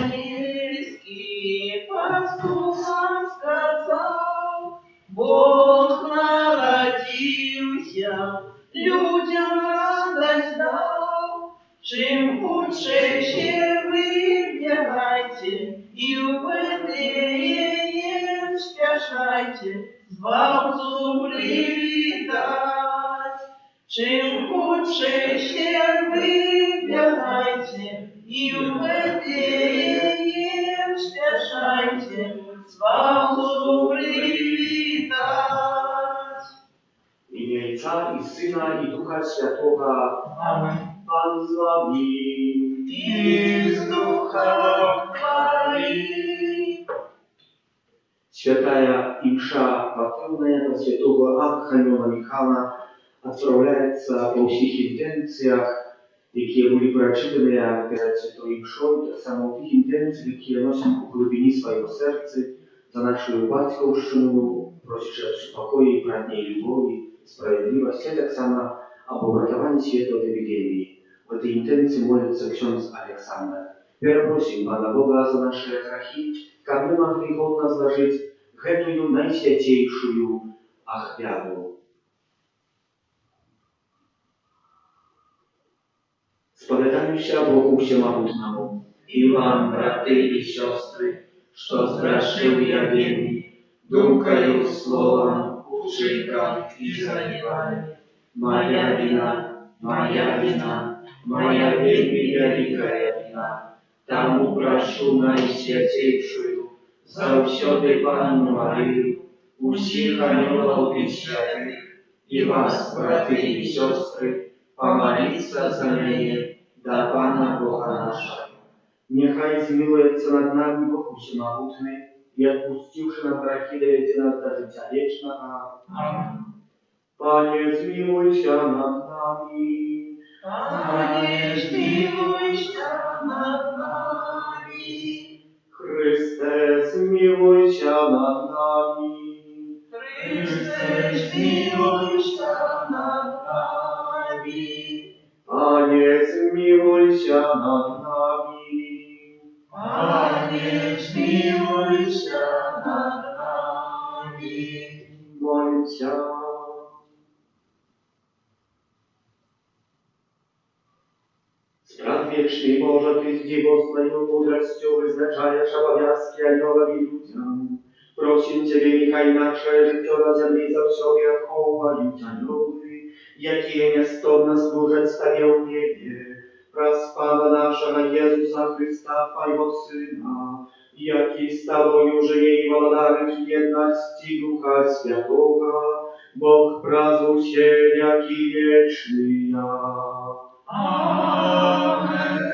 Ангельский пастухам сказал, Бог народился, людям радость дал. Чим худше ще вибігайте, і в Вифлеєм спішайте, звалцу привітать. Чим худше ще вибігайте, і в Вифлеєм спішайте, звалцу привітать. W imię Ojca i Syna i Ducha Świętego. Amen. Pan z wami. I z duchem Twoi. Святая Имша Патронная Святого Архангела Михаила отправляется по всех интенциях, которые были прочитаны перед Святой Имшой, так само в тех интенциях, которые носим в глубине своего сердца за нашу батьковщину, просящую покоя и братней любови, справедливости, так само об уратовании святого эпидемии. В этой интенции молится ksiądz Александр. Просим Pana Boga za nasze grzechy, как мы могли godно złożyć эту najświętейшую ofiarę. Spowiadamy się Bogu Всемогутному И вам, браты и сестры, что згрешив я вірні, думкою, словом, учинком і занепанням. Моя вина, моя вина, моя вельми великая вина. Тому прошу найсвятейшую, завсёды Панну Марию, усіх ангелов и святых, и вас, браты и сестры, помолиться за меня, до Пана Бога нашего. Нехай змилуется над нами Бог Всемогутный и отпустивший нам грехи доведи нас до життя вечного. Аминь. Пане, змилуйся над нами. Пане, змилуйся над нами. Христе, змилуйся над нами. Христе, змилуйся над нами. Пане, змилуйся над нами. Пане, змилуйся над нами. Молимся. Sprawiedliwy Boże, Ty z dziwosną mądrością wyznaczasz obowiązki aniołom i ludziom. Prosim Ciebie, niechaj nasze życie na ziemi zawsze chowają anioły, jakie niestodne służeć stawią w niebie. Wraz Pana naszego Jezusa Chrysta, Twojego Syna, jaki z Tobą żyje i władary w jedności Ducha Świętego, Bóg prazu się, jaki wieczny ja. Amen.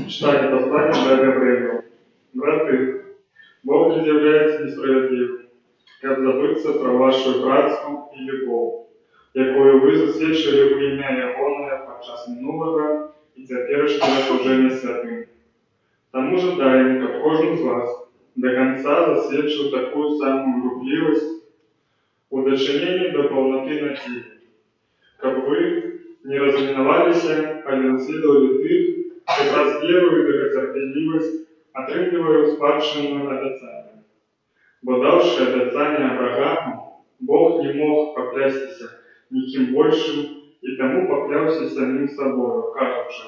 Читайте послание Гавриила. Браты, Бог не з'являється несправедливим, каб забыцца пра вашу працу і любоў, якую вы засведчылі ў імя ягонае падчас мінулага і цяперашняга служэння святым. Таму жадаем, каб кожны з вас до конца засведчыў такую самую руплівасць у дачыненні да паўнаты надзеі, каб вы не размінаваліся, але наследавалі тых, хто праз веру і дагацярпелівасць атрымлівае ў спадчыну абяцання. Бо даўшы абяцанне Аврааму, Бог не мог паклясціся нікім большым і таму пакляўся самім сабою, кажучы: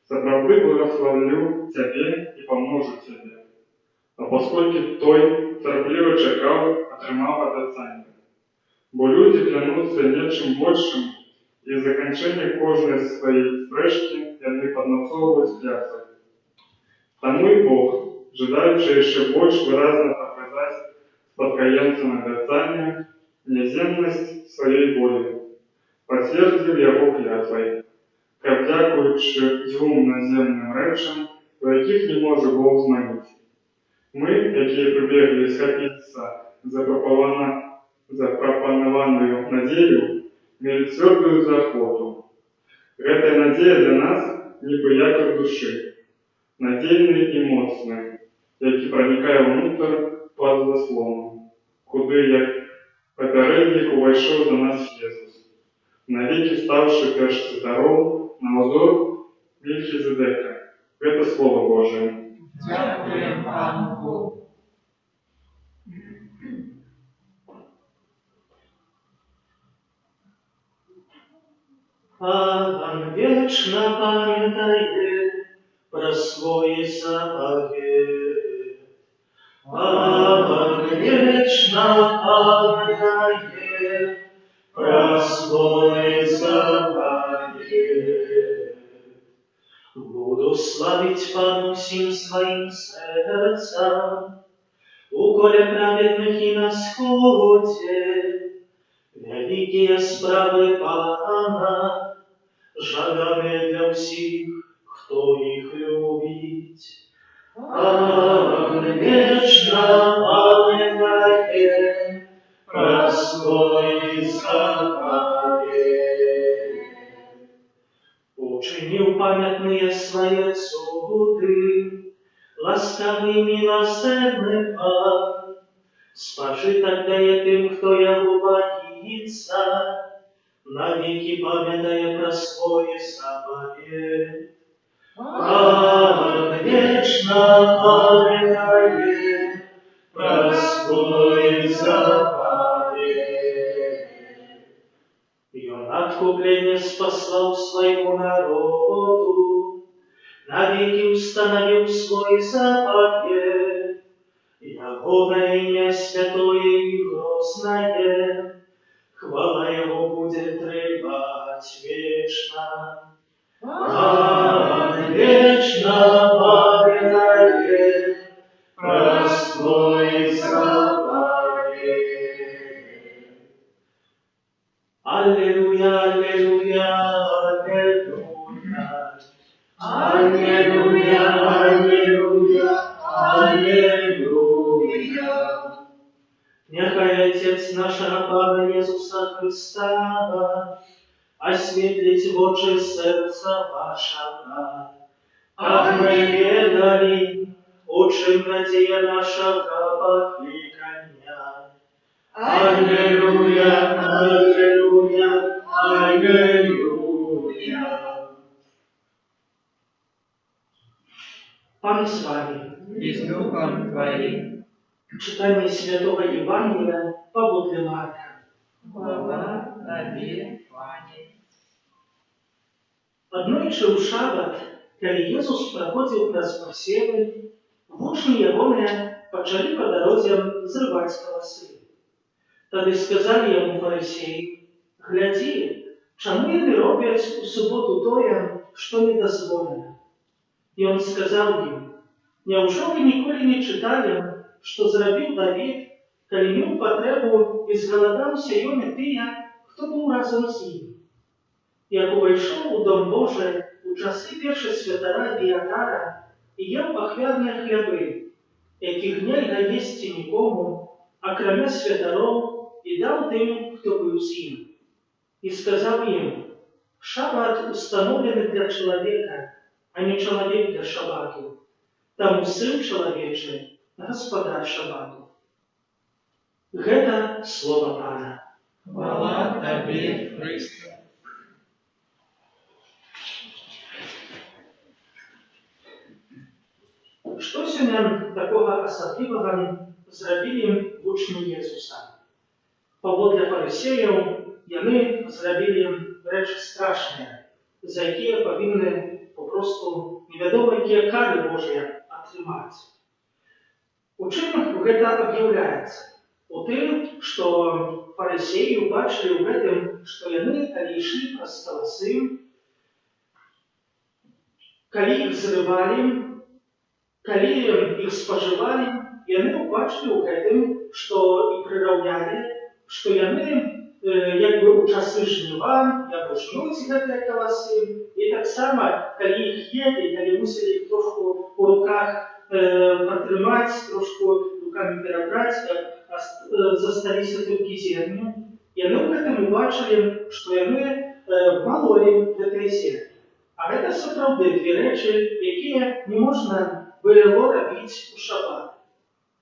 «Сапраўды благословлю цябе і памножу цябе». А пасколькі той цярпліва чакаў, атрымаў абяцанне. Бо людзі клянуцца нечым большым, і з заканчэння кожнай сваёй спрэчкі яны падмацоўваюць клятвы. Таму і Бог, жадаючы яшчэ больш выразна паказаць спадкаемцам абяцання няземнасць сваёй волі, пацвердзіў яго клятвай, каб, дзякуючы дзвюм наземным рэчам, у якіх не можа Бог зманіць, мы, якія прыбеглі схапіцца запрапанаваную надзею, мелі цвёрдую заахвоту. Гэтая надзея для нас нібы якар душы, надзейны і моцны, які пранікае ўнутр пад заслону, куды, як папярэднік, увайшоў за нас Езус, навекі стаўшы першцвятаром на ўзор Мельхізедека. Гэта Слово Божие. Дякуем Пану Богу. Пан вечно памятает про свой заповедь. Пан вечно памятает про свой заповедь. Буду славить Пану всем своим сердцем, уколе праведных и на сходе, великие справы Пана, жаданы для всех, кто их любит. Пан вечно памятает про свой заповедь. Учинил памятные свои суды, ласкавый милосердный Пан, спаши тогда я тем, кто его боится, навеки памятая про свой заповедь. Пан вечно памятает про свой заповедь. И он откупление спасал своему народу, навеки установил свой заповедь. Ягода имя святое и грозное, хвала его будет требовать вечно. Пан вечно памятает про свой заповедь. Аллилуйя, аллилуйя, аллилуйя. Аллилуйя, аллилуйя, аллилуйя. Нехай Отец нашего Пана Иисуса Христа осветлить в очи сердца вашего, как мы ведали, учим надея нашего покликания. Аллилуйя, аллилуйя, аллилуйя. Пан с вами. И с Духом Твоим. Читание Святого Евангелия по для Марка. Хвала Тебе, Пане. Аднойчы ў шабат, калі Езус праходзіў праз пасевы, вучні ягоныя пачалі па дарозе зрываць каласы. Тады сказалі яму фарысеі: «Глядзі, чаму яны робяць у суботу тое, што недазволена?» І он сказаў ім: «Няўжо вы ніколі не чыталі, што зрабіў Давід, калі меў патрэбу і згаладаўся ён і тыя, хто быў разам з ім? Як увайшоў у дом Божий у часы першасвятара Біятара і ел ахвярныя хлябы, якіх нельга есці нікому, акрамя святароў, і даў тым, хто быў з ім. І сказаў ім: шабат установлены для чалавека, а не чалавек для шабату. Таму сын чалавечы гаспадар шабату. Гэта слова Пана. Хвала Табе, Христе. Што сёння такога асаблівага зрабілі вучні Jesуса? Паводле фарысеяў, яны зрабілі рэчы страшныя, за якія павінны папросту невядома якія кары Божыя атрымаць. У чым гэта аб'яўляецца? У тым, што фарысеі убачылі ў гэтым, што яны, калі ішлі праз каласы, калі іх зрывалі, калі іх спажывалі, яны ўбачылі ў гэтым, што і прыраўнялі, што яны як бы ў часы жніва як жнуць гэтыя каласы, і таксама, калі іх елі, калі мусілі іх трошку ў руках пратрымаць, трошку рукамі перабраць, засталіся толькі зерні, яны ў гэтым убачылі, што яны малолі гэтыя зерні. А гэта сапраўды две рэчы, якія не можна было рабіць у шабат.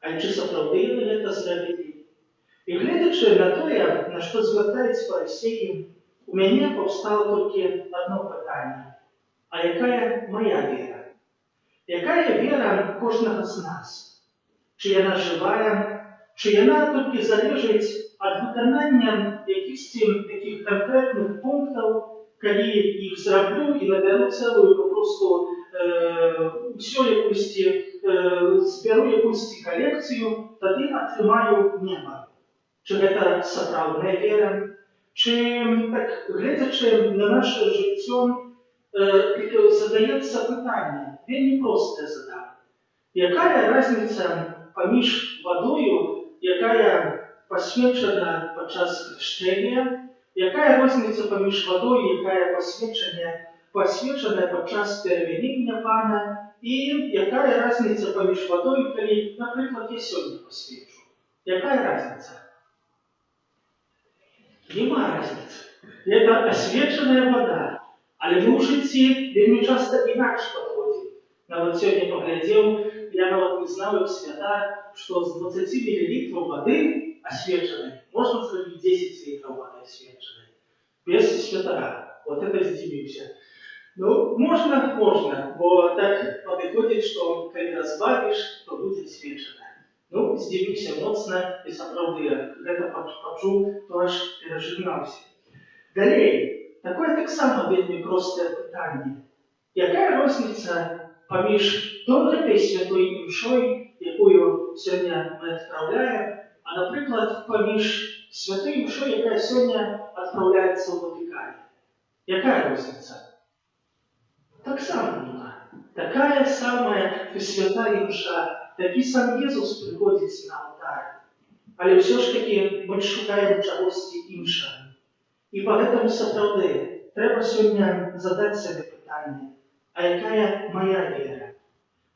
Але ці сапраўды яны гэта зрабілі? І гледзячы на тое, на што звяртаюць фарысеі, у мяне паўстала толькі адно пытанне: а якая мая вера? Якая вера кожнага з нас? Чи яна жывая, чи яна толькі залежыць ад выканання якіхсьці такіх канкрэтных пунктаў, калі іх зраблю і набяру цэлую папросту ўсё якуйсьці, збяру якуйсьці калекцыю, тады атрымаю неба. Чи гэта сапраўдная вера? Чи, так, гледзячы на наше жыццё, задаецца пытанне, вельмі простае заданне. Якая разница паміж вадою, якая пасвечана падчас хрышчэння, якая розніца паміж вадой, якая пасвечаная падчас перамянення Пана, і якая разніца паміж вадой, калі, напрыклад, я сёння пасвечу? Якая разніца? Няма разніцы. Гэта асвечаная вада. Але мы ў жыцці вельмі часта інакш падходзім. Нават сёння паглядзеў, я нават не знаў, як святар, што з 20 мл вады асвечанай можна зрабіць 10 літраў вады асвечанай. Без святара. Вот это здзівіўся. Ну, можна, бо так падыходзіць, што калі разбавіш, то будзе асвечаная. Ну, здзівіўся моцна і сапраўды гэта пачуў, то аж перажыгнаўся. Далей, такое таксама вельмі простае пытанне. Якая розніца паміж гэтай святой імшой, якую сёння мы адпраўляем, а, напрыклад, паміж святой імшой, якая сёння адпраўляецца ў Ватыкане? Якая розніца? Таксама няма. Такая самая святая імша, такі сам Jesús прыходзіць на алтарь. Але ўсё ж такі мы шукаем чагосьці іншага. І поэтому сапраўды трэба сёння задаць сабе пытанне: а якая моя вера?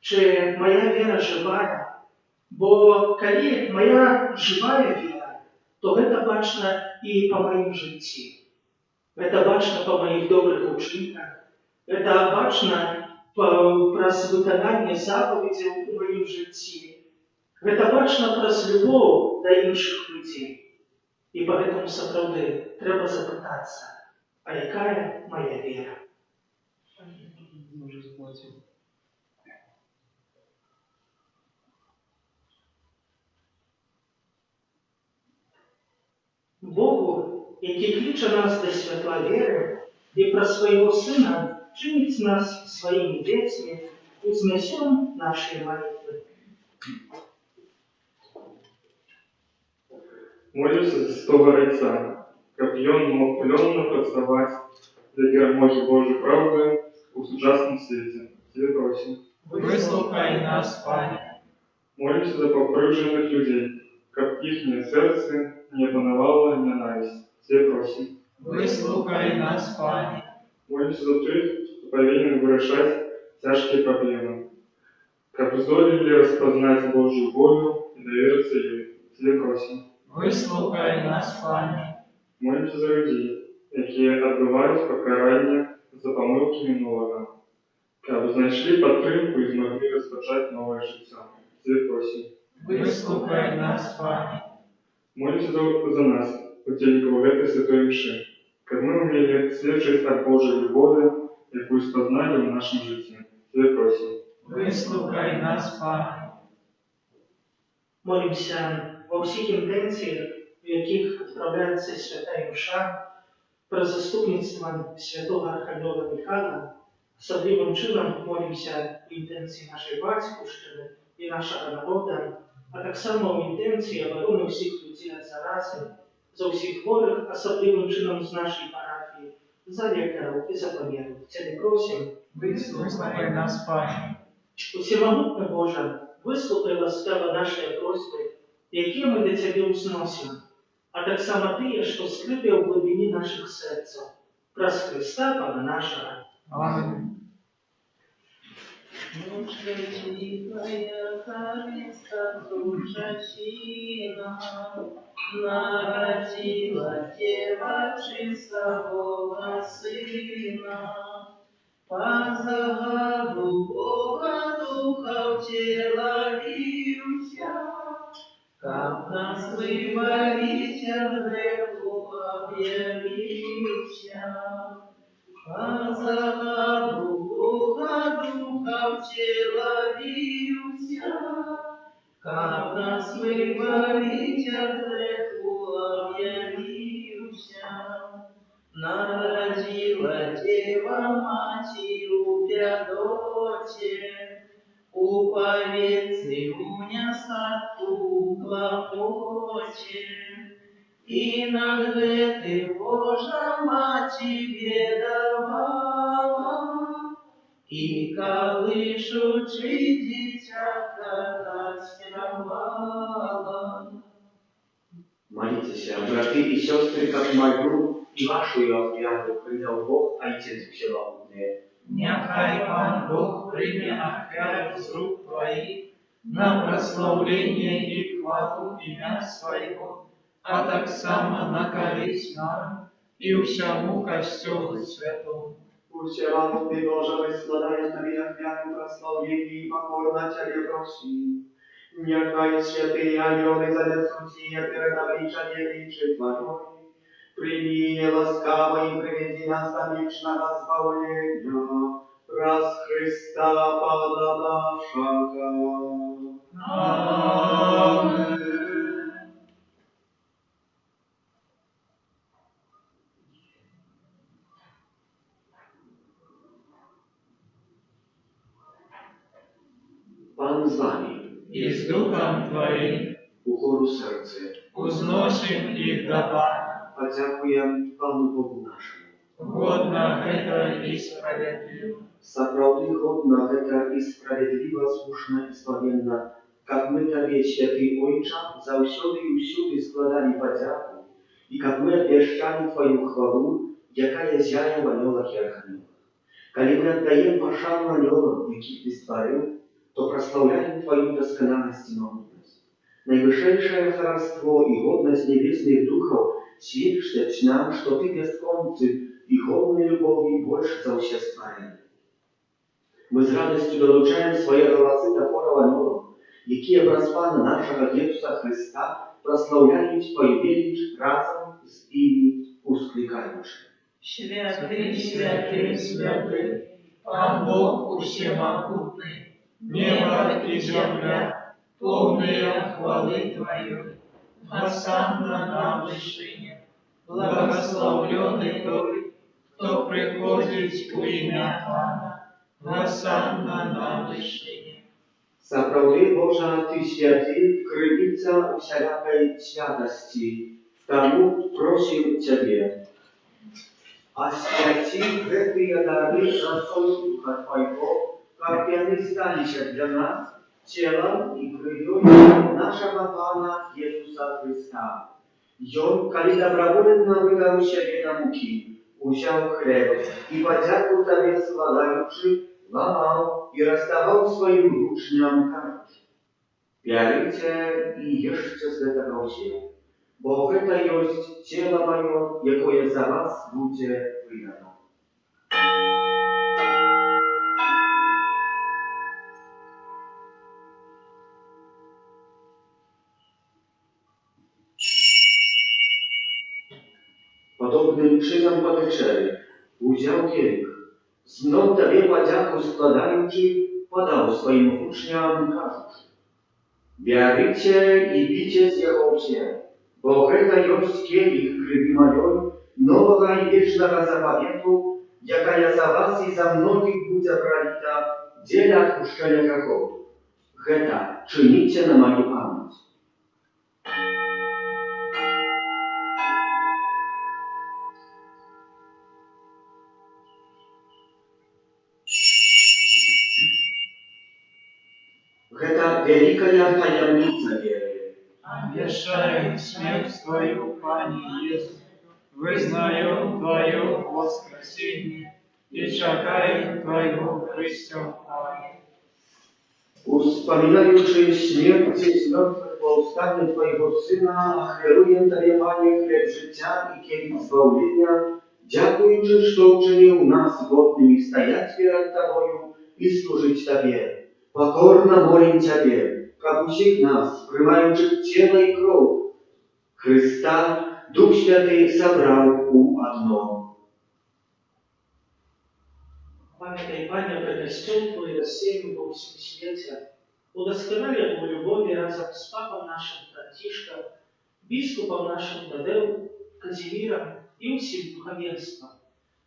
Чи моя вера жывая? Бо калі моя жывая вера, то гэта бачна і па маім жыцці. Гэта бачна па маіх добрых учынках. Гэта бачна праз выкананне запаведзяў у маім жыцці. Гэта бачна праз любоў да іншых людзей. І поэтому сапраўды трэба запытацца: а якая моя вера? Богу, які кліча нас да святла веры і праз свайго Сына чыніць нас сваімі дзецьмі, узнясём нашыя малітвы. Молюся за святого Отца, каб ён мог плённа працаваць для перамогі Божай праўды у сучасным свеце. Тебе просім. Выслухай нас, Пане. Молюся за пакрыўджаных людзей, каб іхнія сэрцы не апанавала нянавісць. Тебе просім. Выслухай нас, Пане. Молюся за тых, хто павінен вырашаць цяжкія праблемы. каб здолелі распазнаць Божую волю і даверыцца ёй. Цябе просім. Выслухай нас, Пане. Молімся за людзей, якія адбываюць пакаранне за памылкі мінулага, каб знайшлі падтрымку і змаглі распачаць новае жыццё. Цябе просім. Выслухай нас, Пане. Молімся за нас, удзельнікаў гэтай святой імшы, каб мы ўмелі сведчыць аб Божай любові, якую спазналі ў нашым жыцці. Цябе просім. Выслухай нас, Пане. Молимся во всіх інтенціях, в яких відправляється свята Імша, про заступництво святого Архангела Михайла. Особливим чином молимся в інтенції нашої батьківщини і нашого народу, а так само в інтенції оборони всіх людей від зарази, за всіх хворих, особливим чином з нашої парафії, за лікарів і за помірів. Тебе просим. Выслухай нас, Пане. Усемогутний Боже, вислухай ласкаво наші просьби, які ми до Тебе узносимо, а так само Ти, що скрите в глибині наших серців, праз Христа, Пана нашого. Аминь. Великая Христа служащина, народила Дева чистого Сына, по загаду Бога Духа втеловился, как нас выводить от греху объявился. По загаду Бога Духа втеловился, как нас выводить от греху объявился. Народила Дева Матью Пядоте, уповедцы унесат у клопоте, и над гэты Божа Мать тебе давала, и колышучи дитятка так спевала. Молитесь, братья и сестры, как молю, и вашу отряду принял Бог, Отец Всемогутный. Нехай Пан Бог прийме отряд з рук Твоих на прославление и хвалу имя Своего, а так само на користь нам и всему Костелу Святому. Всемогутный Боже, мы складаем Тебе отряду прославление и покорно Тебе просим. Нехай святые ангелы занесут сие перед обличание речи Твоей. Прими ласкаво и приведи нас до вечного избавления. Раз Христа Пана нашего. Аминь. Pan z Wami. И с Духом Твоим У хору серце. узносим их до Пана. Подякуем Пану Богу нашему. Годно это и справедливо. Сапраўды годна гэта і справядліва, слушна і славенна, каб мы Табе, святы Ойча, заўсёды і ўсюды складалі падзяку, і каб мы абвяшчалі Тваю хвалу, якая зяе в анёлах і архангелах. Калі мы аддаем пашану анёлам, якіх Ты стварыў, то праслаўляем Твою дасканаласць і могутнасць. Найвышэйшае хараство і годнасць небесных духаў сведчаць нам, што Ты бясконцы і годны любові больш за ўсе стварэнні. Мы з радасцю долучаем свае галасы да хораў анёлаў, якія праз Пана нашага Ісуса Христа праслаўляюць Твою веліч разам з імі усклікаючы. Святый, святый, святый, Пан Бог всемогутный, небо и земля, полные хвалы Твоей. Госанна на вышине, благословленный Той, кто приходит в имя Пана. Госанна на вышине. Сапраўды, Божа, Ты святы, крыніца усялякай святасці, таму просім Цябе. Асвяці гэтыя дары працою Духа Твайго, каб яны сталіся для нас целом і крывёй нашага Пана Jesúsa Христа. Ён, калі добровольна выдаў сябе на мукі, узяў хлеб і падзяку Табе складаючы, ламаў i rozdawał swoim uczniom karty. Bierzcie i jeszcie z tego się, bo to jest ciało moje, jakie za was będzie wydane. Podobnym czynem po wieczerzy udział kielich. Znów Tobie podziaku składający, podał swoim uczniom każdy. Bierzcie i picie z jego się, bo to jest kielich krwi mojej, nowego i wiecznego zapawietu, jaka ja za was i za mnogich będzie prolita w dzielach puszczenia grzechów. Heta czynicie na moją pamięć. Это великая таємниця віри. Обещаю смерть Твою, Пане Иисус, вызнаю Твое воскресение и чекаю Твоего преступления. Wspominający śmierć z mrtwych powstanie Twojego Syna, oferuję Tobie, Panie, chleb życia i kielich zbawienia, dziękując, że uczynił nas godnymi stajać przed Tobою i służyć Tobie. Покорно молим Тебе, как всех нас, принимающих тело и кровь Христа, Дух Святый собрал у одном. Памятай, Пане, про костюм Твой рассеян во всем свете, удосконали Его любови разом с Папом нашим Франтишком, Бискупом нашим Тадеу, Казимиром и всем духовенством.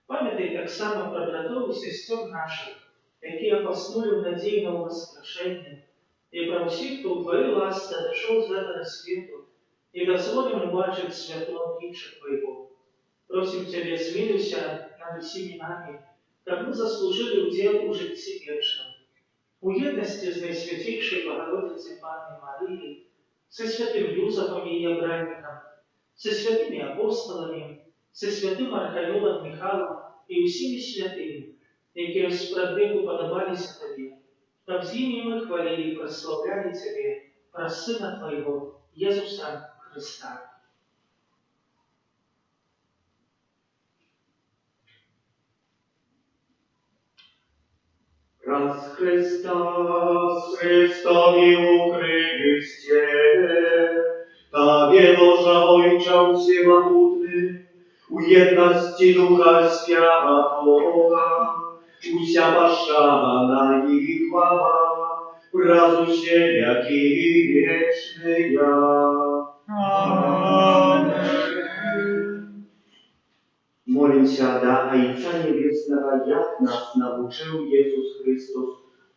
Памятай так само про братов и сестер наших, які поснули в надії на воскрешення, і про всіх, хто у Твоїй ласці дійшов з этого світу, і дозволим бачити святло обличчя Твоего. Просим Тебе, смилуйся над всеми нами, как мы заслужили удел у житті вечном. У єдності з Найсвятейшей Богородицей Панной Марией, со святым Юзефом и Ебранником, со святыми апостолами, со святым Архангелом Михайлом и всеми святыми, які справедливо подобалися Тобі, та в зім'ї ми хвалили і прославляли Тебе, про Сина Твоего, Єзуса Христа. Раз Христос, Христоwi ukryliście, Tobie Boża Ojcze Всемогутny, u jedności Ducha Świętego, Usia Warszawa i chwała, razu się jaki wieczny ja. Amen. Молимся до Отца Небесного, jak нас научил Иисус Христос,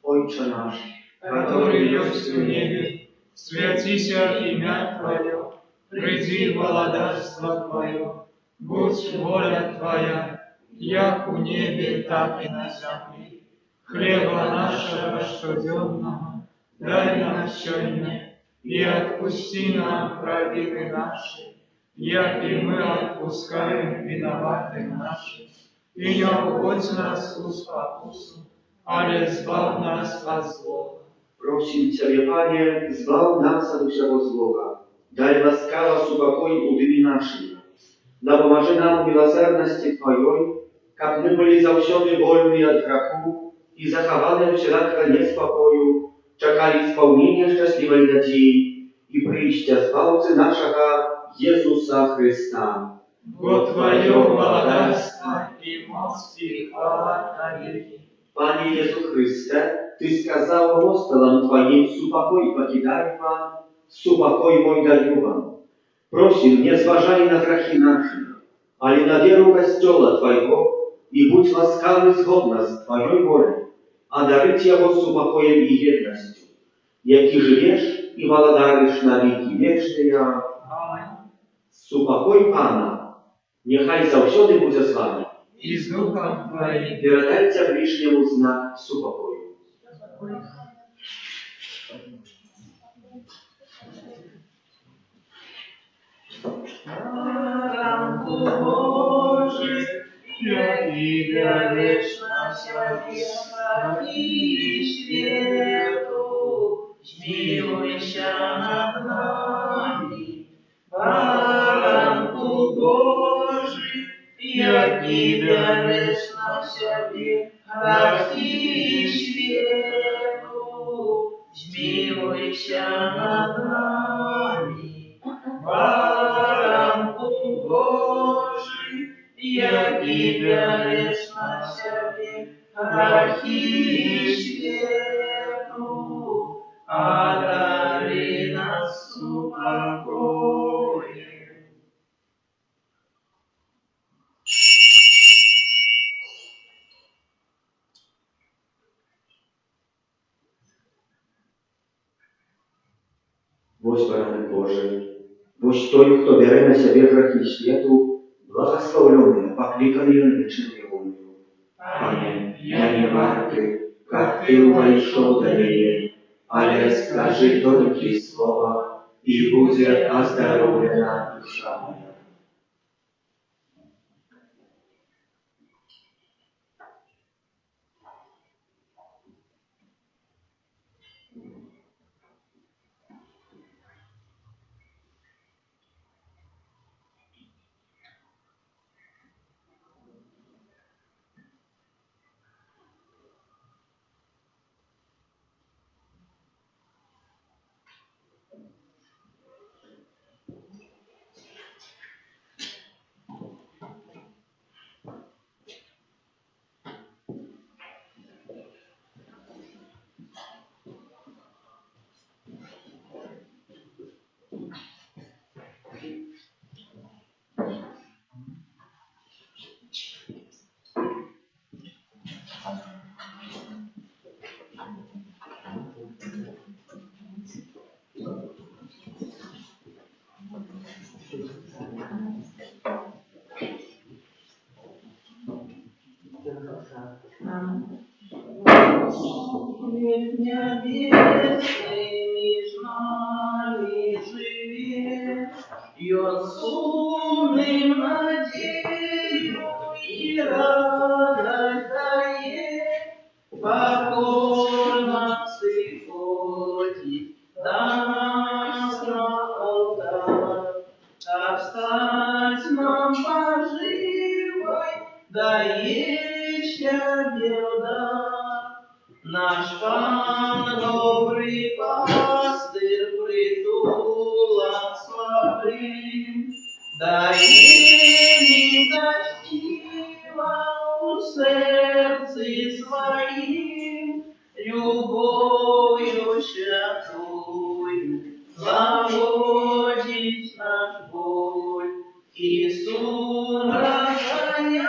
Отче наш, Который есть в небе, святися имя Твое, приди владарство Твое, будь воля Твоя, як у небе, так и на земле. Хлеба нашего щоденного дай нам сегодня, и отпусти нам провины наши, як и мы отпускаем виноватым нашим. И не уводь нас в спокусу, ale zbaw nas od zła. Просим Тебя, Пане, збав нас от всего злого. Дай ласкаво супокой удыми нашими. Да поможи нам в милосердности Твоей, как мы были завсёды вольны от греху и захованы всякого неспокою, czekali spełnienia szczęśliwej nadziei i przyjścia Zbawcy naszego Jezusa Chrysta. Bo Twoje władarstwo i moc i chwała na wieki. Panie Jezu Chryste, Ty skazał apostolam Twoim, supokój покидаю Wam, supokój mój dаю Wam. Prosim, nie zważaj na grzechy nasze, ale na wierę Kościoła Twojego i bądź łaskawy zgodna z Twojej wolą, a daryć Jego supokojem i jednością, jaki żyjesz i władarisz na wieki wieczne. Amen. Supokój Pana, niechaj zawsiody będzie z Wami. I z duchem Twoim. Передайте ближнему знак супокою. Ранку Божий, я Тебя вечно себе и свету, смилуйся над нами, Баранку Божий, який береш на себе грехи свету, смилуйся над нами, Баранку Божий, який береш на себе грехи свету, одари нас упокоем. Вось баранок Божий, вось той, хто бере на себе грехи світу, благословленные, покликанные на вечную волю. Аминь. Я не варты, как ты вошел до меня, але скажи только слово, и будет оздоровлена душа моя. Свет небесный между нами живет, льет сонным надею и радость дает, покорно приходит до нас на алтарь. Так стать нам поживой, да еще беда. Наш Пан добрый пастырь, притулок слабым, да еле достигла у сердце своим, любовью святую заводит наш боль. Иисус разгоняет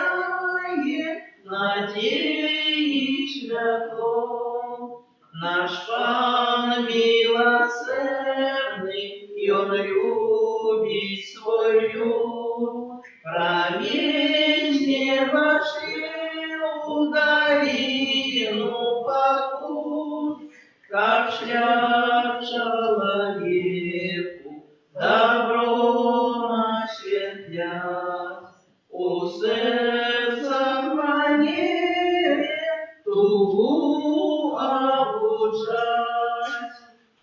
надеи святом. Наш Пан милосердный, и Он любит свой люд. Промень неба шлет долину покут, как шлях человеку добро насветлят. У сердца в манере тугу обуджать.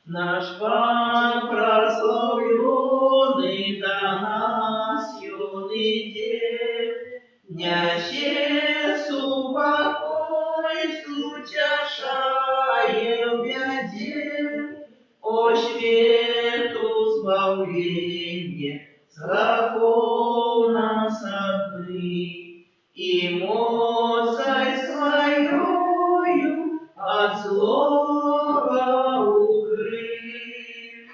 Наш Пан прославленный до нас юный дед, несет покой, утешая в беде. О свету избавление, страхов нас отмыть, и мощью своею от злого укрыть.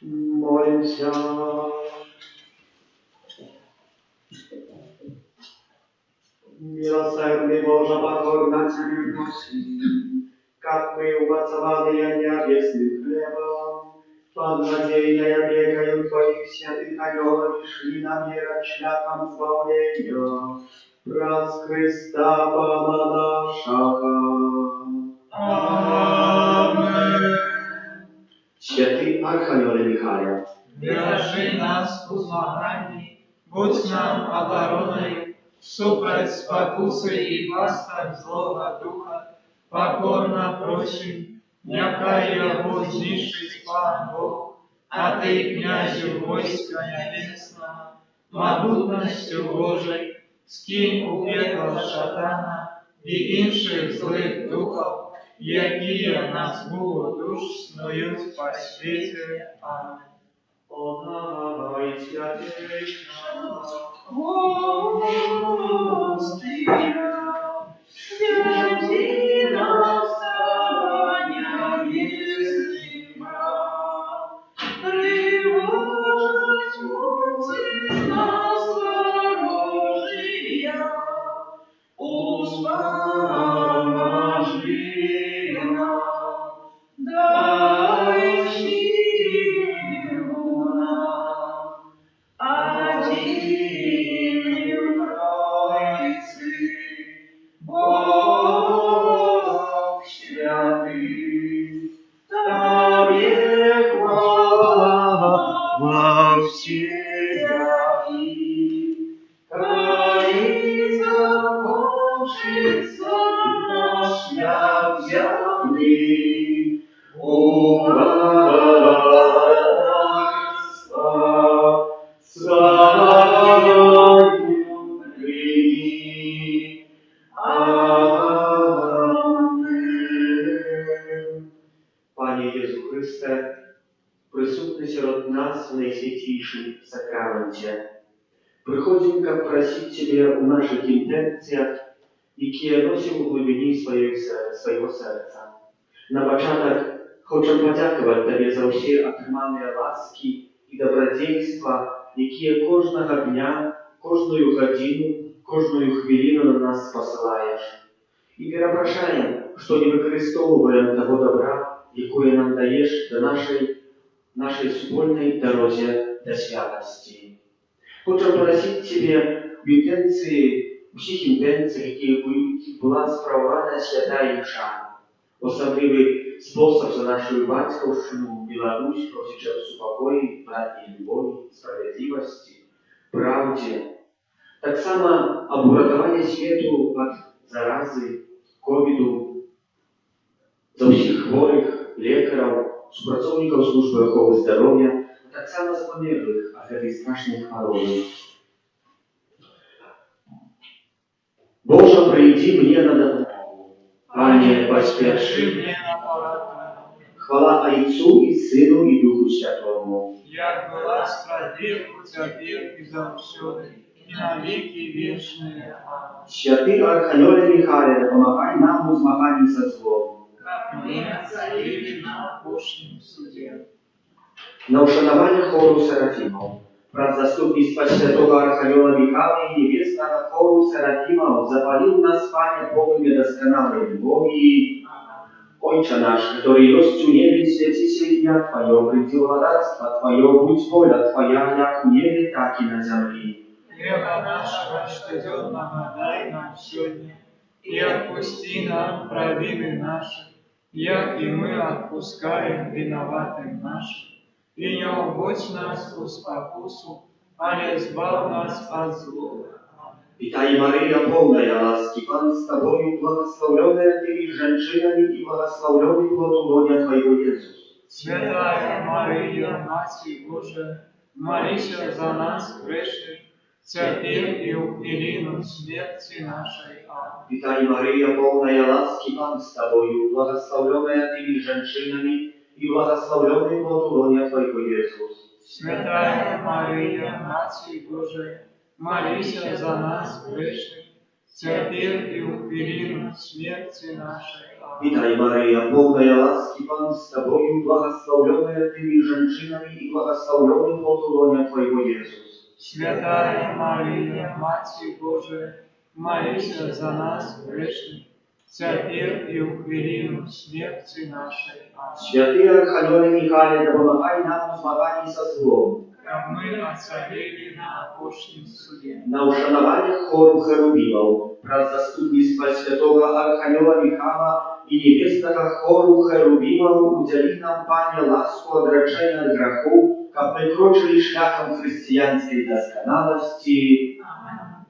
Молимся. Милосердный Боже, покорно Тебе просим, как мы, умацованные небесным хлебом, под надеяние векою Твоих святых анgelов шли на мир шляхом избавления, праз Христа Пана нашего. Аминь. Święty Archaniole Michale, Бережи нас у змаганні, будь нам обороною, супроть спокуси і пасток злого духа, покорно просим, нехай його знищить Пан Бог, а ти, князю войска небесного, могутностью Божой, скинь у пекла шатана і інших злих духов, які на згулу душ снують по світі. Амінь. Ой, святейшего, Святи настання єстима, тревожность мути нас ворожия, успоможи нам, дай силу нам, один Троицы, Бог святый, Тебе хвала во всех и Троица кончится наш свят земли, угодства свою прими. Amen. Panie Jezu Chryste, присутny сирот нас в наисвятейшем сакраменте, приходим, как просить Тебя в наших интенциях, які носим у глибині свого серця. На початок хочу подякувати Тобі за всі отримані ласки і добродійства, які кожного дня, кожную годину, кожную хвилину на нас посилаєш. І перепрошаємо, що не використовуємо того добра, яке нам даєш до нашей спільної дорозі до святості. Хочу просити Тебе в інтенції, всіх інтенціях, які була справована свята імша. Особливий спосіб за нашу батьківщину Білорусь просить об супокої, братній любові, справедливості, правді. Так само об уратуванні світу від зарази, ковіду, за всіх хворих, лікарів, співпрацівників служби охорони здоров'я, а так само за померлих від цієї страшної хвороби. Боже, прийди мне на допомогу. Пане, поспеши. Мне на порад, Хвала Отцу и Сыну и Духу Святому. як була справедливу тепер і завсюди, і на віки вічні. Амінь. Святый Арханёле Михайле, помогай нам у змаганні со злом. Как ми царили на опошнім суді. На ушанування хору Серафимов. Про заступництво святого Арханёла Михаила и небесного хору Серафимов запалил нас память полными досконалой любови. Отче наш, который есть в небе, святися имя Твое, приди владарство Твое, будь воля Твоя, як в небе, так и на земле. Хлеба нашего ежедневного дай нам сегодня, и отпусти нам провины наши, як и мы отпускаем виноватым нашим. И не уводь нас в спокусу, а избавь нас от злого. Витай, Мария, полная ласки, Пан с Тобою, благословленная Ты между женщинами и благословленный плод лона Твоего, Иисус. Святая Мария, Матерь Божия, молись за нас грешных, теперь и в хвилину смерти нашей. Аминь. Витай, Мария, полная ласки, Пан с Тобою, благословленная Ты между женщинами и благословленный плод лона Твоего, Иисус. Святая Мария, Матерь Божия, молись за нас грешных, теперь и в хвилину смерти нашей. Аминь. Витай, Мария, полная ласки, Пан с Тобою, благословленная Ты между женщинами и благословленный плод лона Твоего, Иисус. Святая Мария, Матерь Божия, молись за нас грешных, теперь и в хвилину смерти нашей. Аминь. Святый Арханёле Михайле, да помогай нам в змаганні со злом. Как мы оцарели на опошнем суде. На ушанованиях хору Херувимов, про заступництво святого Арханёла Михайла i niebiesnego choru cherubimów udzieli nam, Panie, łasku odreczenia od grzechu, kab my kroczyli szlachem chrześcijańskiej doskonałości. Amen.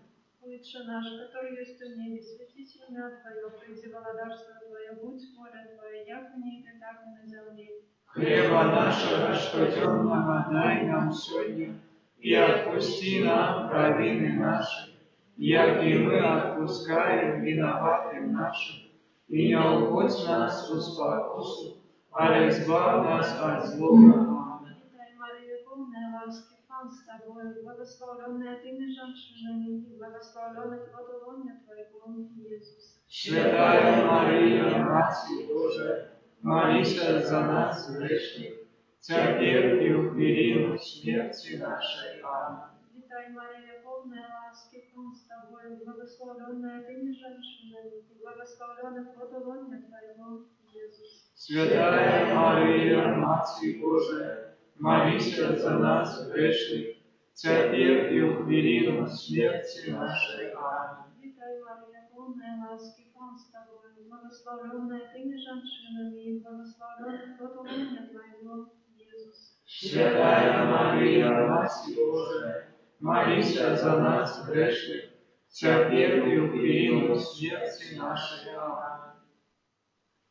Ojcze nasz, który jest w niebie, święci się imię Twoje, przyjdzie władarstwo Twoje, будь воля Твоя, як в небе, так и на земле. Хлеба нашего штоденного дай нам сегодня, и отпусти нам провины наши, як и мы отпускаем виноватым нашим, и не уводь нас в спокусу, але избавь нас от злого. Аминь. Святая Мария, полная ласки, Пан с Тобою, благословленная Ты между женщинами, и благословленный плод лона Твоего, Иисус. Святая Мария, Матерь Божия, молись за нас, грешных, теперь и в период смерти нашей. Аминь. Святая Мария, полная ласки, Пан с Тобою, благословленная Ты между женщинами, и благословленный плод лона Твоего, Иисус. Святая Мария, Матерь Божия, молись за нас, грешных, теперь и в период смерти нашей. Аминь. Святая Мария, полная ласки, Пан с Тобою, благословленная Ты между женщинами, и благословленный плод лона Твоего, Иисус. Святая Мария, Матерь Божия, молись за нас, грешных, теперь и в период смерти нашей. Аминь.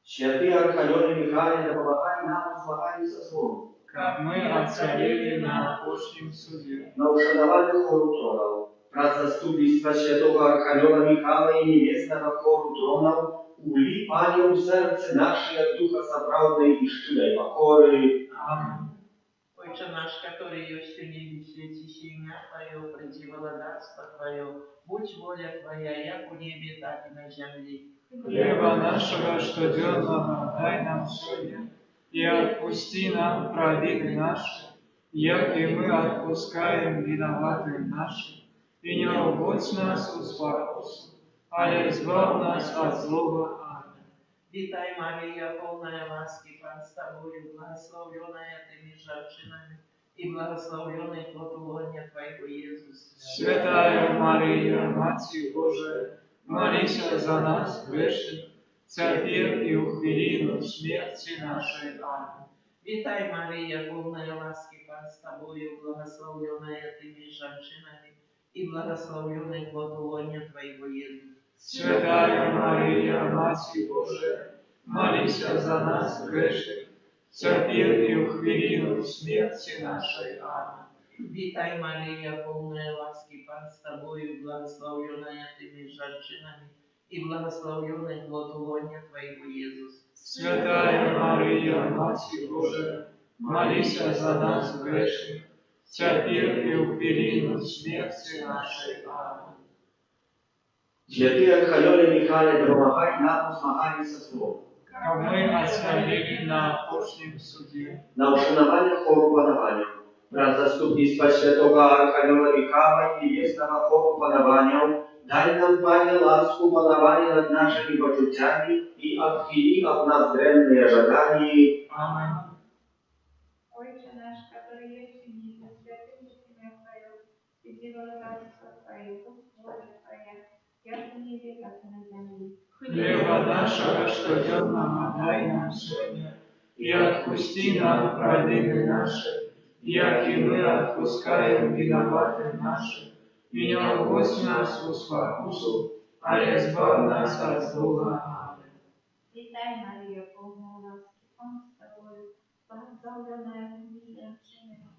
Święty Archanionie Michale, pomagaj nam w zmaganiu ze złą. Как мы оцарели на Божьем суде. Na uszanowanie choru tronał, wraz zastępstwa świętego Archanioła Michała i niebiesnego choru tronał, uli Panią w serce nasze jak ducha zaprawnej i szczerej pokory. Аминь. Отче наш, который есть в небе, святись имя Твое, приди благодарство Твое, будь воля Твоя, як у небе, так и на земле. Хлеба нашего штоденного дай нам сегодня, и отпусти нам провины наши, як и мы отпускаем виноватым нашим, и не уводь нас в спокусу, але избавь нас от злого. Аминь. Витай, Мария, полная ласки, Пан с Тобою, благословленная Ты между женщинами, и благословленный плод лона Твоего, Иисус. Святая Мария, Матерь Божия, молись за нас, грешных, теперь и в период смерти нашей. Аминь. Витай, Мария, полная ласки, Пан с Тобою, благословленная Ты между женщинами, и благословленный плод лона Твоего, Иисус. Святая Мария, Матерь Божия, молись за нас, грешных, теперь и в период смерти нашей. Аминь. Витай, Мария, полная ласки, Пан с Тобою, благословленная Ты между женщинами, и благословленный плод лона Твоего, Иисус. Святая Мария, Матерь Божия, молись за нас, грешных, теперь и в период смерти нашей. Аминь. Święty Archanionie Michale, pomagaj nam w zmaganiu ze złą. Как мы оцарели на Божьем суде. Na uszanowanie choru panowania, wraz zastępstwa świętego Archanioła Michała i niebiesnego choru panowania, daj nam, Panie, łasku panowania nad naszymi poczuciami i odchili od nas drewne żądania. Аминь. Ojcze nasz, który jest w niebie, święty jest imię Twoje, przyjdź władarstwo Twoje, будь воля Твоя, jak w niebie, tak i na земле. Хлеба нашего штоденного дай нам сегодня, и отпусти нам провины наши, як и мы отпускаем виноватым нашим, и не уводь нас в спокусу, але избавь нас от злого. Аминь. Witaj Maryjo, pełna łaski, Pan z Tobою, błogosławiona między женщинами,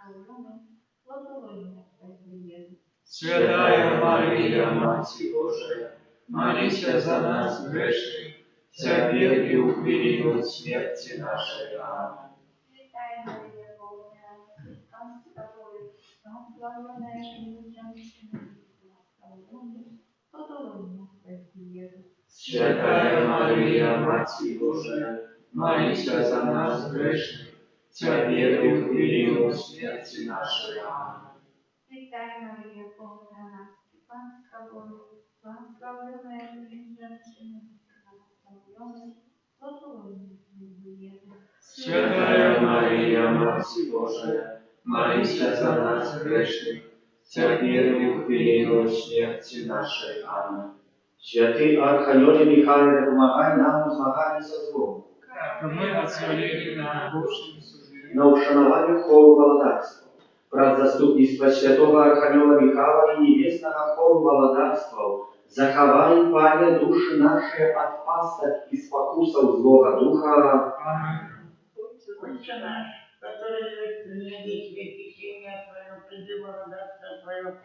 błogosławiony plod łona Twojego, Jezus. Святая Мария, Матерь Божия, молись за нас, грешных, теперь и в период смерти нашей. Аминь. Witaj Maryjo, pełna łaski, Pan z Tobою, błogosławiona między женщинами, błogosławiony plod łona Twojego, Jezus. Святая Мария, Матерь Божия, молись за нас, грешных, теперь и в период смерти нашей. Аминь. Witaj Maryjo, pełna łaski, Pan z Tobою, błogosławiona między женщинами, błogosławiony plod łona Twojego, Jezus. Святая Мария, Матерь Божия, молись за нас, грешных, теперь и в период смерти нашей. Аминь. Святый Архангеле Михаиле, помогай нам у змаганні со злом. Как мы оцарили на Божьем суде, На ушановании хору Володарства. Прав заступництва Святого Архангела Михаила и небесного хору Володарства, заховай, Пане, души наши от пасток и спокусов злого духа. Аминь. Отче наш, который в небе, светится имя Твое, приди благодатство Твое,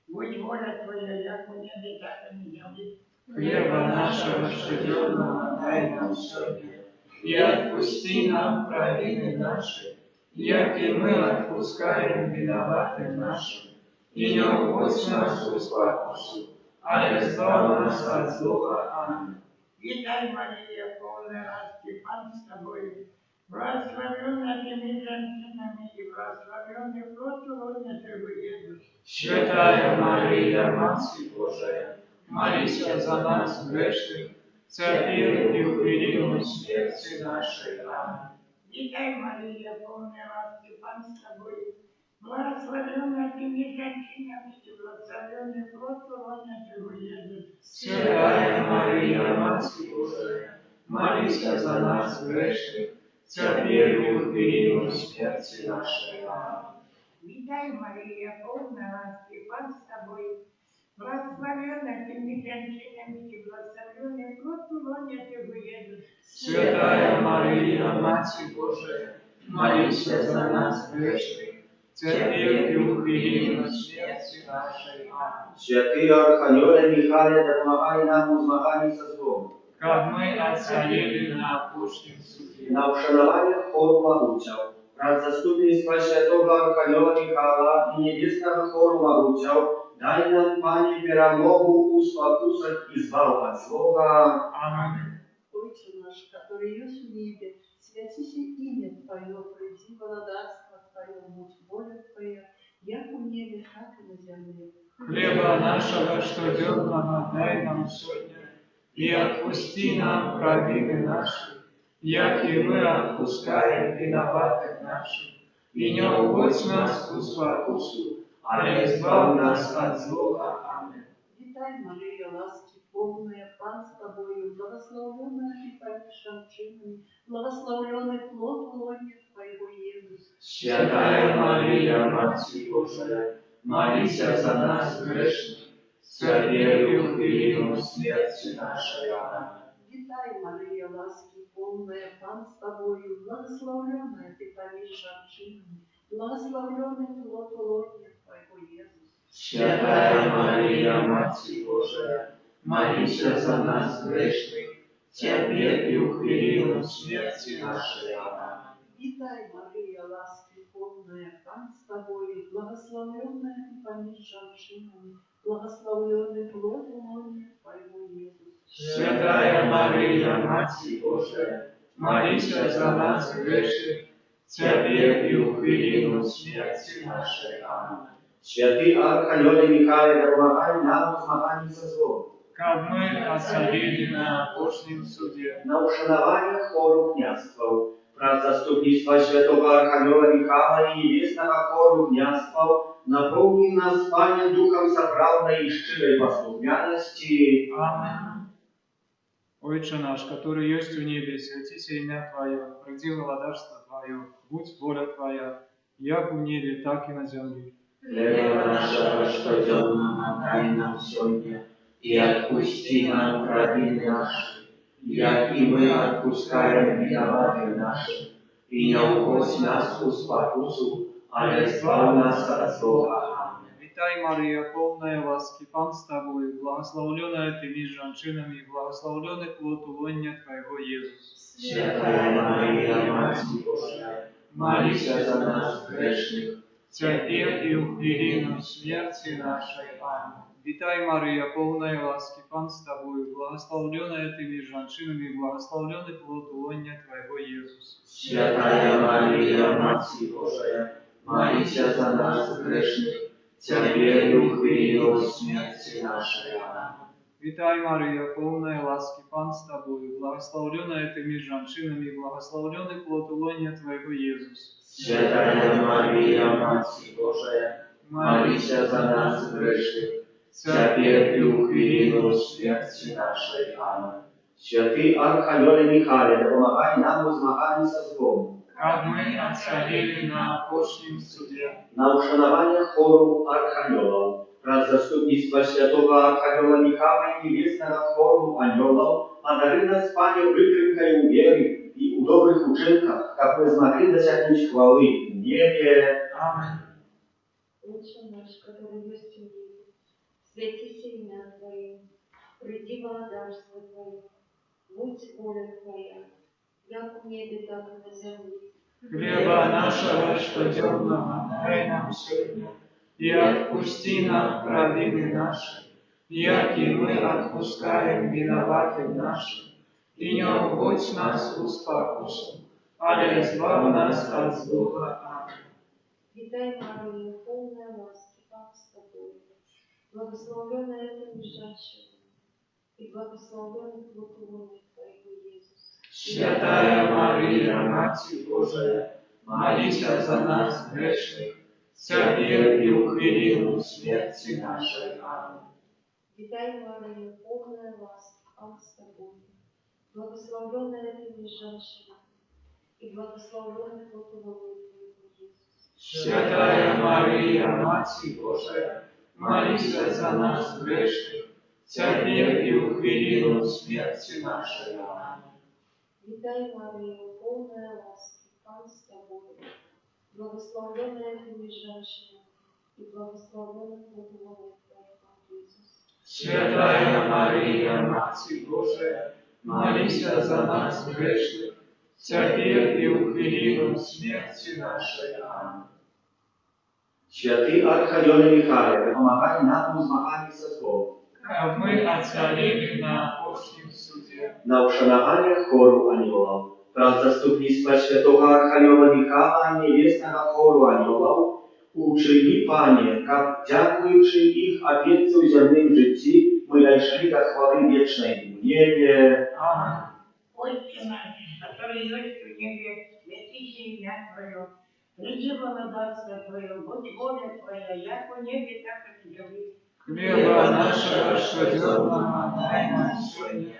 будь воля Твоя, як в небе, так и на земле. Хлеба нашего ежедневного дай нам сегодня, и отпусти нам провины наши, як и мы отпускаем виноватым нашим, и не уводь нас в спокусу, а избавь нас от злого. Аминь. Витай, Мария, полная ласки, Пан с тобою, благословенная ты между женщинами, и благословенный плод лона Твоего, Иисус. Святая Мария, Матерь Божия, молись за нас грешных, теперь и в годину смерти нашей. Аминь. Витай, Мария, полная ласки, Пан с тобою, благословенная ты между женщинами, и благословенный плод лона Твоего, Иисус. Святая Мария, Матерь Божия, молись за нас грешных, теперь и в годину смерти нашей. Аминь. Витай, Мария, полная ласки, Пан с тобою, благословенная ты между женщинами, и благословенный плод лона Твоего, Иисус. Святая Мария, Матерь Божия, молись за нас грешных, теперь и в годину смерти нашей. Аминь. Святый Архангеле Михаиле, помогай нам у змаганні со злом. Как мы оцарили на Божьем суде, На ушановании хору Могучего. Прав заступництва Святого Архангела Михаила и небесного хору Могучего, дай нам, Пане, перемогу у спокусах и избав от злого. Аминь. Отче наш, который есть в небе, святися имя Твое, приди володарство Твое, будь воля Твоя, як у небе, так и на земле. Хлеба нашего ежедневного дай нам сегодня, и отпусти нам провины наши, як и мы отпускаем виноватым нашим, и не уводь нас в спокусу, а избавь нас от злого. Аминь. Витай, Мария, ласки полная, Пан с Тобою, благословенная Ты помеж женщинами, благословленный плод лона Твоего, Иисус. Святая Мария, Матерь Божия, молись за нас грешных, теперь и в годину смерти нашей. Аминь. Витай, Мария, ласки полная, Пан с Тобою, благословенная Ты помеж женщинами, благословленный плод лона Твоего, Иисус. Святая Мария, Матерь Божия, молись за нас грешных, теперь и в годину смерти нашей. Аминь. Витай, Мария, ласки полная, Пан с Тобою, благословенная Ты помеж женщинами, благословленный плод лона Твоего, Иисус. Святая Мария, Матерь Божия, молись за нас грешных, теперь и в годину смерти нашей. Аминь. Святый Архангеле Михаиле, помогай нам у змаганні со злом. Как мы оцарили на Божьем суде, На ушановании хору княжеств. Прав заступництва Святого Архангела Михаила и небесного хору княжеств, наполни нас, Пане, духом соправдной и щирой послухняности. Аминь. Отче наш, который есть в небе, святися имя Твое, приди владарство Твое, будь воля Твоя, як в небе, так и на земле. Хлеба нашего ежедневного дай нам сегодня, и отпусти нам провины наши, як и мы отпускаем виноватым нашим, и не уводь нас в спокусу, а избавь нас от злого. Аминь. Витай, Мария, полная ласки, Пан с Тобой, благословленная Ты между женщинами, и благословленный плод лона Твоего, Иисус. Святая Мария, Матерь Божия, молись за нас грешных, теперь и в годину смерти нашей. Аминь. Витай, Мария, полная ласки, Пан с Тобой, благословленная Ты между женщинами, и благословленный плод лона Твоего, Иисус. Святая Мария, Матерь Божия, молись за нас грешных, теперь и в годину смерти нашей. Аминь. Витай, Мария, полная ласки, Пан с Тобой, благословленная Ты между женщинами, и благословленный плод лона Твоего, Иисус. Святая Мария, Матерь Божия, молись за нас грешных, теперь и у хвилину смерти нашей. Аминь. Святий Архангеле Михайле, допомагай нам у змаганні со злом. как мы оцарили на Божьем суде. На ушанування хору архангелов, раз заступництва святого Архангела Михайла и небесного хору ангелов, одари нас, Пане, вытримкой веры и у добрых учинках, как мы смогли досягнуть хвалы в небе. Аминь. Отче наш, который есть в небе, святися имя Твое, приди благодарство Твое, будь воля Твоя, як в небе, так и на земле. Хлеба нашего ежедневного дай нам сегодня, и отпусти нам провины наши, яки мы отпускаем виноватым нашим, и не уводь нас в спокусу, але избавь нас от злого. Аминь. Витай, Мария, полная ласки, Пан с тобой, благословенная ты между женщинами, и благословенный плод лона Твоего, Иисус. Святая Мария, Матерь Божия, молись за нас, грешных, теперь и у хвилину смерти нашей. Аминь. Витай, Мария, полная ласки, Пан с тобой, благословенная ты между женщинами, и благословенный плод лона Твоего, Иисус. Святая Мария, Матерь Божия, молись за нас, грешных, теперь и у хвилину смерти нашей. Аминь. Витай, Мария, полная ласки, Пан с тобой, благословенная ты между женщинами, и благословенный плод лона Твоего, Иисус. Святая Мария, Матерь Божия, молись за нас, грешных, теперь и у хвилину смерти нашей. Аминь. Святий Архангеле Михайле, допомагай нам у змаганні со злом. Как мы оцарили на Божьем суде. На ушанування хору ангелов, раз заступництва святого Архангела Михайла и небесного хору ангелов, учини, Пане, как, дякуючи их опецу земным житті, мы дошли до хвалы вечной в небе. Аминь. Отче наш, который есть в небе, святися имя Твое, приди благодатство Твое, будь воля Твоя, як в небе, так и на земле. Хлеба нашего ежедневного дай нам сегодня,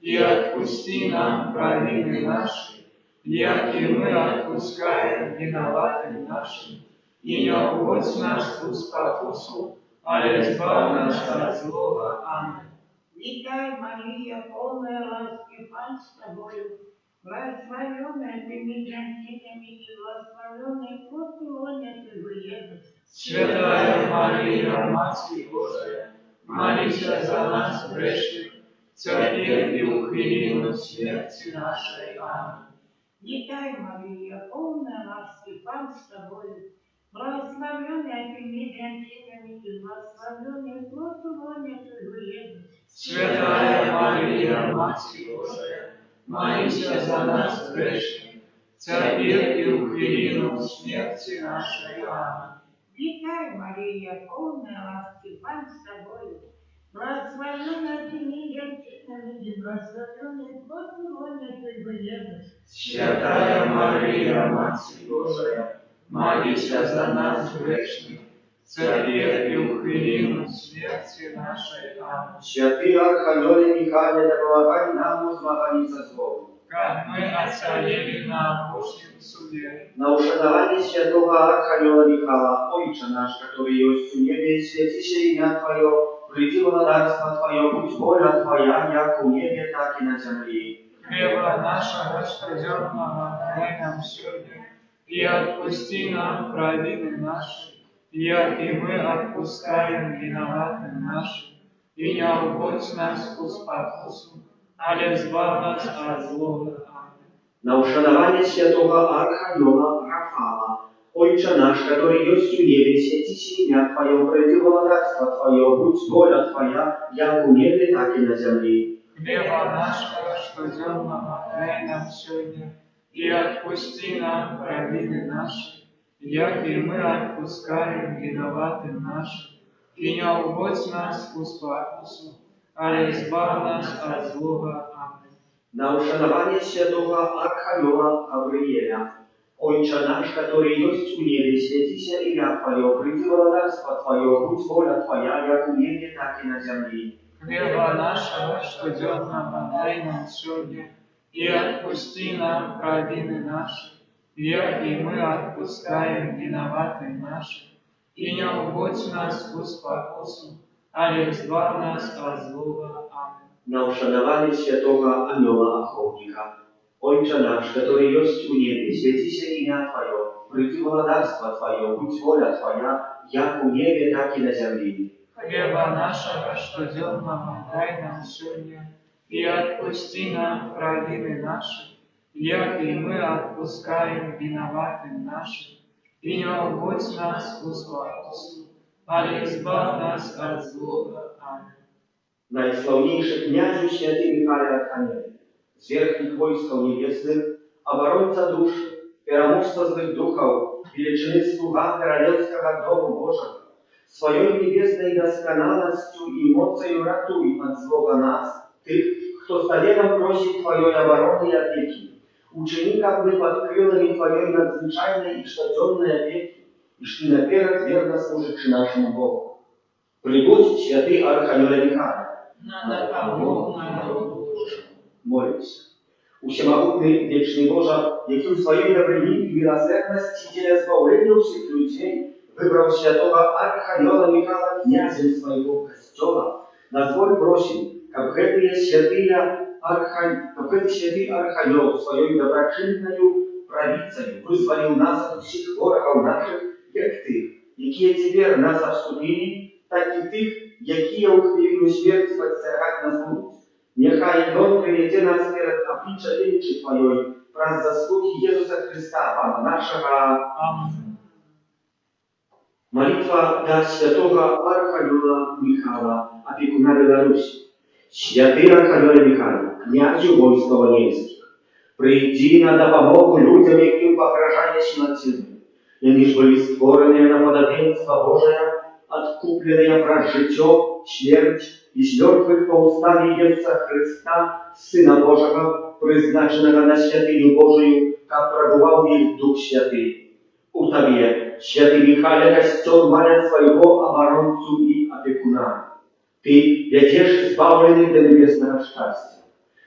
и отпусти нам провины наши, яки мы отпускаем виноватым нашим, и не уводь нас в спокусу, але избавь нас от злого. Аминь. Витай, Мария, полная ласки, Пан с тобою, благословенная ты между женщинами, и благословенный плод лона Твоего, Иисус. Святая Мария, Матерь Божия, молись за нас, грешных, теперь и у хвилину смерти нашей. Аминь. Витай, Мария, полная ласки, Пан с тобою, благословенная ты между женщинами, и благословенный плод лона Твоего, Иисус. Святая Мария, Матерь Божия, молись за нас, грешных, теперь и у хвилину смерти нашей. Аминь. Витай, Мария, полная ласки, Пан с тобою, благословенная ты между женщинами, и благословенный плод лона Твоего, Иисус. Святая Мария, Матерь Божия, молись за нас, грешных, теперь и у хвилину смерти нашей. Аминь. Святий Архангеле Михайле, допомагай нам у змаганні со злом. Как мы оцарили на Божьем суде. На ушановании святого Архангела Михайла, Отче наш, который есть в небе, святися имя Твое, приди благодарство Твое, будь воля Твоя, як у небе, так и на земле. Хлеба нашего ежедневного дай нам сегодня, и отпусти нам провины наши, як и мы отпускаем виноватым нашим, и не уводь нас в спокусу, але избавь нас от злого. Аминь. На ушановании святого Архангела Рафала, Отче наш, который есть в небе, святися имя Твое, приди благодарство Твое, будь воля Твоя, як у небе, так и на земле. Хлеба нашего ежедневного дай нам сегодня, и отпусти нам провины наши, як и мы отпускаем виноватым нашим, и не уводь нас в спокусу, але избавь нас от злого. Аминь. На ушановании святого Архангела Гавриила, Ojcze nasz, który jest u niebie, święci się imię Twoje, przyjdź władarstwo Twoje, будь воля Твоя, як у небе, так и на земле. Хлеба нашего ежедневного дай нам сегодня, и отпусти нам провины наши, як и мы отпускаем виноватым нашим. И не уводь нас в искушение, ale zbaw nas od złego. Amen. Na uszanowanie świętego Anioła Ochotnika. Ojcze nasz, który jest u niebie, święci się imię Twoje, przyjdź władarstwo Twoje, будь воля Twoja, jak u niebie, tak i na ziemi. Хлеба нашего ежедневного дай нам сегодня, и отпусти нам провины наши, як и мы отпускаем виноватым нашим. И не уводь нас в искушение, ale zbaw nas od złego. Amen. Najsławniejszy kniazu święty Michale Archaniele, zwierchnik wojska niebiesnym, obrońca duszy, pieromówca złych duchów, величины sługa Королевskiego Domu Bożego, swoją niebiesnej doskonalością i mocą ratuj od złego nas, tych, kto stawiają prosić Twojej obrony i opieki, uczynnika by pod krylami Twojej nadzwyczajnej i szczodzonej opieki, i szli naперед wierno służyć naszemu Bogu. Прибудь, святый Архангеле Михаил, на допомогу народу Божьему. Молимся. Всемогутный вечный Боже, який в своей доброте и милосердности для избавления всех людей выбрал святого Архангела Михаила князем своего костола, дозволь просим, как эти святый Архангел своей доброчинною правицею вызволил нас от всех ворогов наших, как ты, якие теперь нас обступили, так и тих, які у хвилину смерти подстерегать нас будут. Нехай Он приведе нас перед обличчя величі Твоєї, про заслуги Єсуса Христа, Пана нашого. Amen. Молитва до святого Архангела Михаила, опекуна Беларуси. Святый Архангел Михаил, князю войска Валерийских, приди на допомогу людям, яким погрожає силатизм. Они ж были створені на подобенство Божие, откупленные про життя, смерть и с мертвых по уставе Иисуса Христа, Сына Божьего, призначенного на святыню Божию, как пробывал в них Дух Святый. У Тебе, святый Михаил, костел мая своего оборонцу и опекуна. Ты ведешь избавленных до небесного счастья.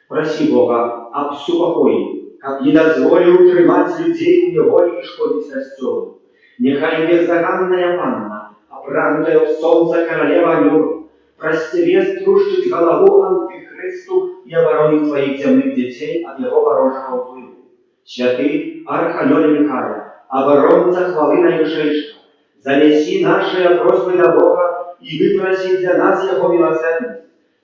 Проси Бога об супокои, как не дозволил утримать людей в неволе и шкодить костелу. Нехай бездоганная Панна, обранутая в солнце королева Анюр, простерест трушить голову Антихристу и оборонит своих земных детей от его ворожего впливу. Святый Архангел Михаил, оборонца хвалы наивысшего, занеси наши просьбы до Бога и выпроси для нас Его милосердность.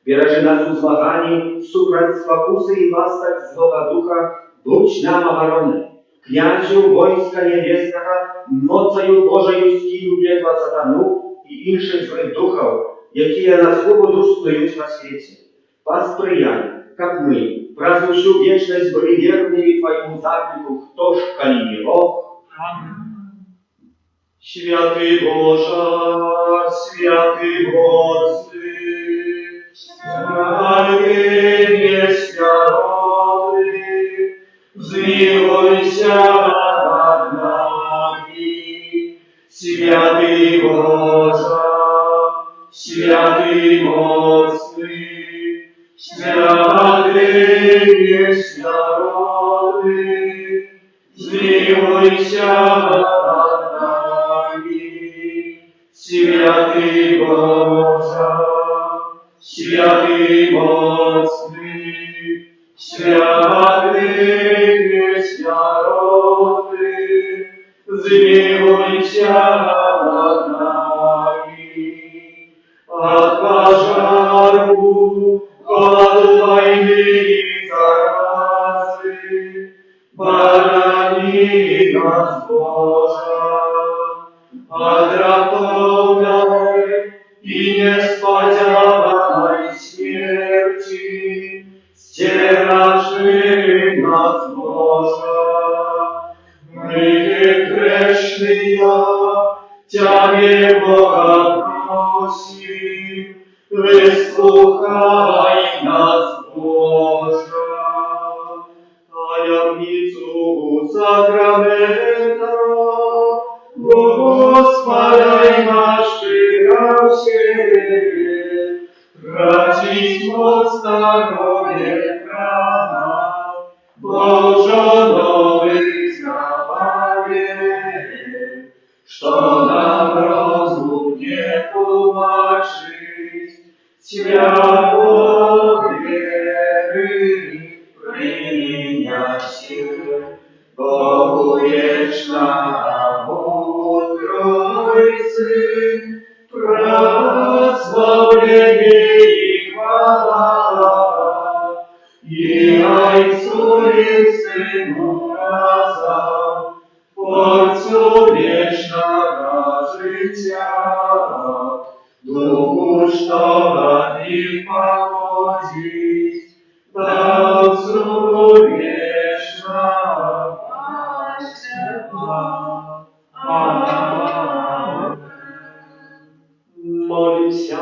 Бережи нас у злаганий, супроть спокусы и пасток злого духа, будь нам обороной. Князю войска небесного, нocою Божою стію пекла сатану і інших злих духов, які на свободу стоять на світі. Посприяй, как мы, про всю вечность были верными Твоему заклику, кто ж, коли не Бог. Amen. Святый Боже, святый Господи, святый есть народы, zmiłuj nad nami, święty Boże, święty mocny, święty jest narody, zmiłuj nad nami, święty Boże, święty mocny, święty jest narody, zmiłuj się nad nami. Od pożaru, od wojny i zarazy, barani nas Boże, od ratownej i niespodziewanej śmierci, ścieraszy nas Boże. My grzeszny Ciebie Boga prosi, wysłuchaj nas Boże. Tajemnicu sakramentu Tracić moc staroje prawa, Bożo nowych zdawanie, что нам rozum nie tłumaczyć, światło wiery prynia się, Bogu wieczna mądrość Syn, prosławienie i chwała, i Ojcu i Synu razem, Twórcu wiecznego życia, Duchu, što nad nich pochodzić, Ojcu wieczna łaska. Amen. Молимся.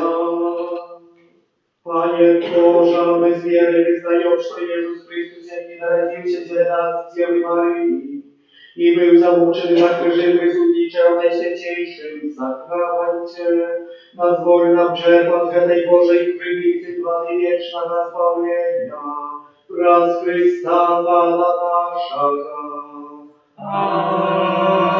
Panie Boże, my z wiary wyznajemy, że Jezus Chrystus, jaki narodził się dla nas z Dziewy Maryi i był zamuczony na krzyży wysłudnicze w Najświętniejszym sakramencie, nazwól nam czerpać z tej Bożej krwi cytwany wieczna na zbawienia, wraz Chrysta Pana naszego. Amen.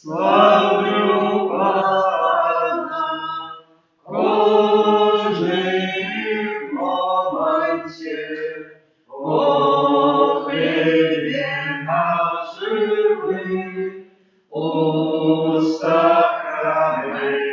Sławiu Pana, każdym momencie, o chybie na żywy, u sakramencie.